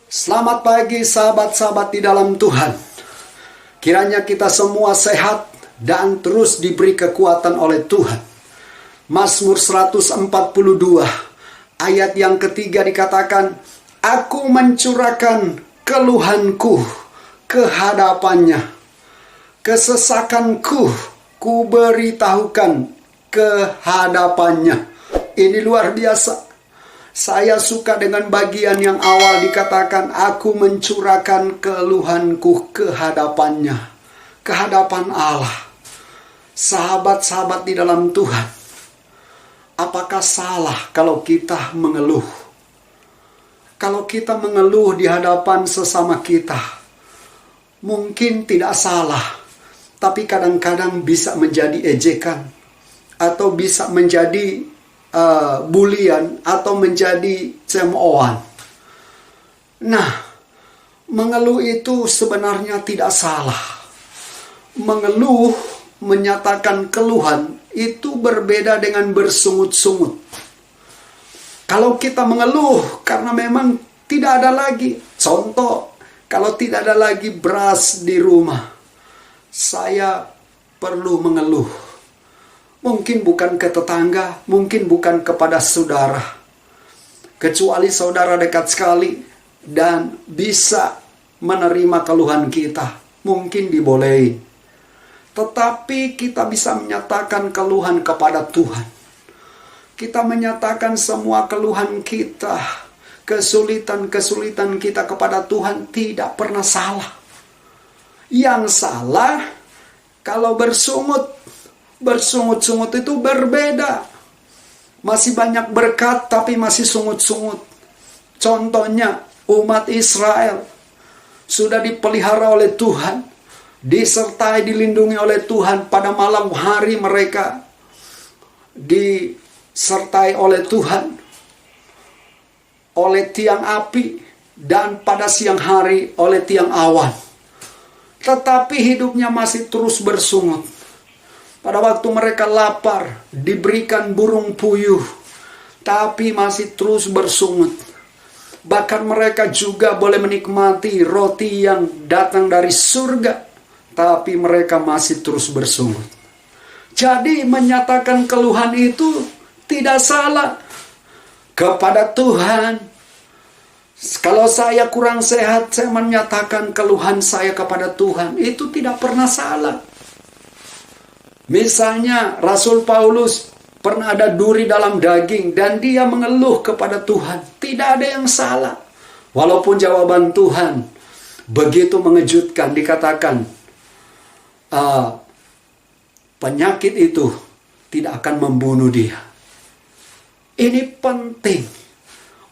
Selamat pagi sahabat-sahabat di dalam Tuhan. Kiranya kita semua sehat dan terus diberi kekuatan oleh Tuhan. Mazmur 142 ayat yang ketiga dikatakan, Aku mencurahkan keluhanku ke hadapannya, kesesakanku ku beritahukan ke hadapannya. Ini luar biasa. Saya suka dengan bagian yang awal dikatakan, aku mencurahkan keluhanku ke hadapannya, ke hadapan Allah. Sahabat-sahabat di dalam Tuhan, apakah salah kalau kita mengeluh? Kalau kita mengeluh di hadapan sesama kita, mungkin tidak salah, tapi kadang-kadang bisa menjadi ejekan, atau bisa menjadi bulian, atau menjadi cemoohan. Nah, mengeluh itu sebenarnya tidak salah. Mengeluh, menyatakan keluhan, itu berbeda dengan bersungut-sungut. Kalau kita mengeluh karena memang tidak ada lagi, contoh, kalau tidak ada lagi beras di rumah, saya perlu mengeluh. Mungkin bukan ke tetangga, mungkin bukan kepada saudara. Kecuali saudara dekat sekali dan bisa menerima keluhan kita, mungkin dibolehi. Tetapi kita bisa menyatakan keluhan kepada Tuhan. Kita menyatakan semua keluhan kita, kesulitan-kesulitan kita kepada Tuhan tidak pernah salah. Yang salah kalau bersungut-sungut itu berbeda. Masih banyak berkat tapi masih sungut-sungut. Contohnya umat Israel sudah dipelihara oleh Tuhan, disertai dilindungi oleh Tuhan. Pada malam hari mereka disertai oleh Tuhan oleh tiang api, dan pada siang hari oleh tiang awan. Tetapi hidupnya masih terus bersungut. Pada waktu mereka lapar, diberikan burung puyuh, tapi masih terus bersungut. Bahkan mereka juga boleh menikmati roti yang datang dari surga, tapi mereka masih terus bersungut. Jadi menyatakan keluhan itu tidak salah kepada Tuhan. Kalau saya kurang sehat, saya menyatakan keluhan saya kepada Tuhan, itu tidak pernah salah. Misalnya Rasul Paulus pernah ada duri dalam daging dan dia mengeluh kepada Tuhan. Tidak ada yang salah. Walaupun jawaban Tuhan begitu mengejutkan, dikatakan penyakit itu tidak akan membunuh dia. Ini penting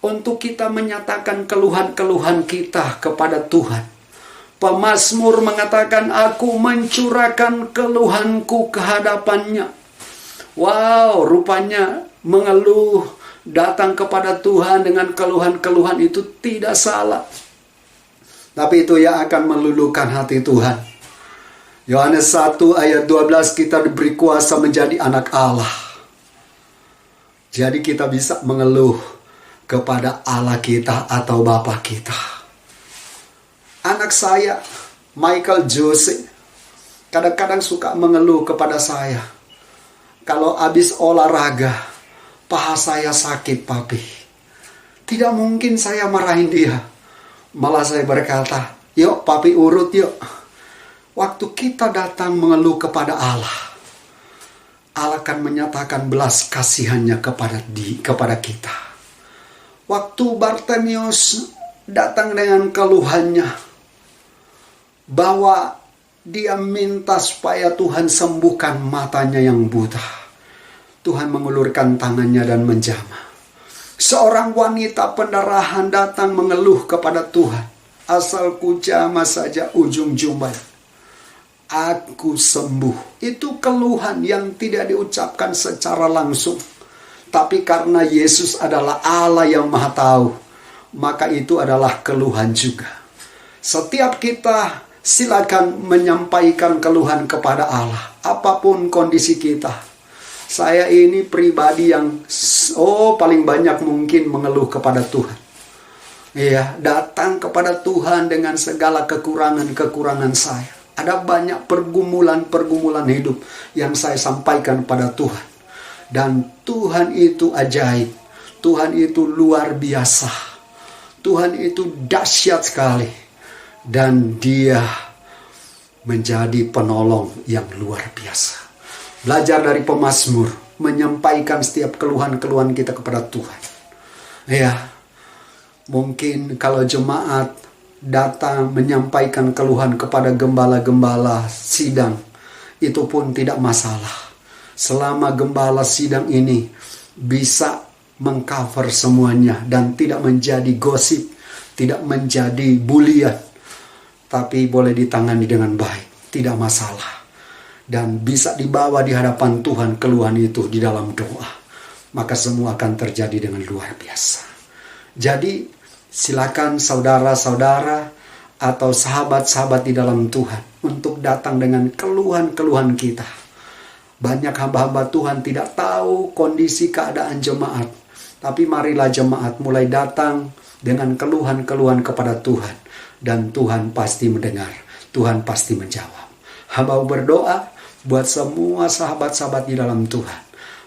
untuk kita menyatakan keluhan-keluhan kita kepada Tuhan. Pemazmur mengatakan, aku mencurahkan keluhanku ke hadapannya. Wow, rupanya mengeluh datang kepada Tuhan dengan keluhan-keluhan itu tidak salah. Tapi itu yang akan meluluhkan hati Tuhan. Yohanes 1 ayat 12, kita diberi kuasa menjadi anak Allah. Jadi kita bisa mengeluh kepada Allah kita atau Bapa kita. Anak saya, Michael Jose, kadang-kadang suka mengeluh kepada saya. Kalau habis olahraga, paha saya sakit, papi. Tidak mungkin saya marahin dia. Malah saya berkata, yuk papi urut yuk. Waktu kita datang mengeluh kepada Allah, Allah akan menyatakan belas kasihannya kepada kita. Waktu Bartimeus datang dengan keluhannya, bahwa dia minta supaya Tuhan sembuhkan matanya yang buta, Tuhan mengulurkan tangannya dan menjamah. Seorang wanita pendarahan datang mengeluh kepada Tuhan, asal ku jamah saja ujung jubah, aku sembuh. Itu keluhan yang tidak diucapkan secara langsung, tapi karena Yesus adalah Allah yang Maha Tahu, maka itu adalah keluhan juga. Setiap kita silakan menyampaikan keluhan kepada Allah, apapun kondisi kita. Saya ini pribadi yang paling banyak mungkin mengeluh kepada Tuhan. Ya, datang kepada Tuhan dengan segala kekurangan-kekurangan saya. Ada banyak pergumulan-pergumulan hidup yang saya sampaikan pada Tuhan. Dan Tuhan itu ajaib. Tuhan itu luar biasa. Tuhan itu dahsyat sekali. Dan Dia menjadi penolong yang luar biasa. Belajar dari pemazmur, menyampaikan setiap keluhan-keluhan kita kepada Tuhan. Ya, mungkin kalau jemaat datang menyampaikan keluhan kepada gembala-gembala sidang, itu pun tidak masalah. Selama gembala sidang ini bisa mengcover semuanya dan tidak menjadi gosip, tidak menjadi bulian, tapi boleh ditangani dengan baik, tidak masalah. Dan bisa dibawa di hadapan Tuhan keluhan itu di dalam doa. Maka semua akan terjadi dengan luar biasa. Jadi silakan saudara-saudara atau sahabat-sahabat di dalam Tuhan untuk datang dengan keluhan-keluhan kita. Banyak hamba-hamba Tuhan tidak tahu kondisi keadaan jemaat. Tapi marilah jemaat mulai datang dengan keluhan-keluhan kepada Tuhan. Dan Tuhan pasti mendengar. Tuhan pasti menjawab. Hamba berdoa buat semua sahabat-sahabat di dalam Tuhan.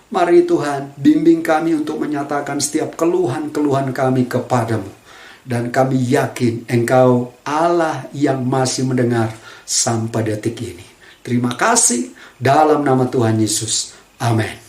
Mari Tuhan, bimbing kami untuk menyatakan setiap keluhan-keluhan kami kepadamu. Dan kami yakin Engkau Allah yang masih mendengar sampai detik ini. Terima kasih dalam nama Tuhan Yesus. Amin.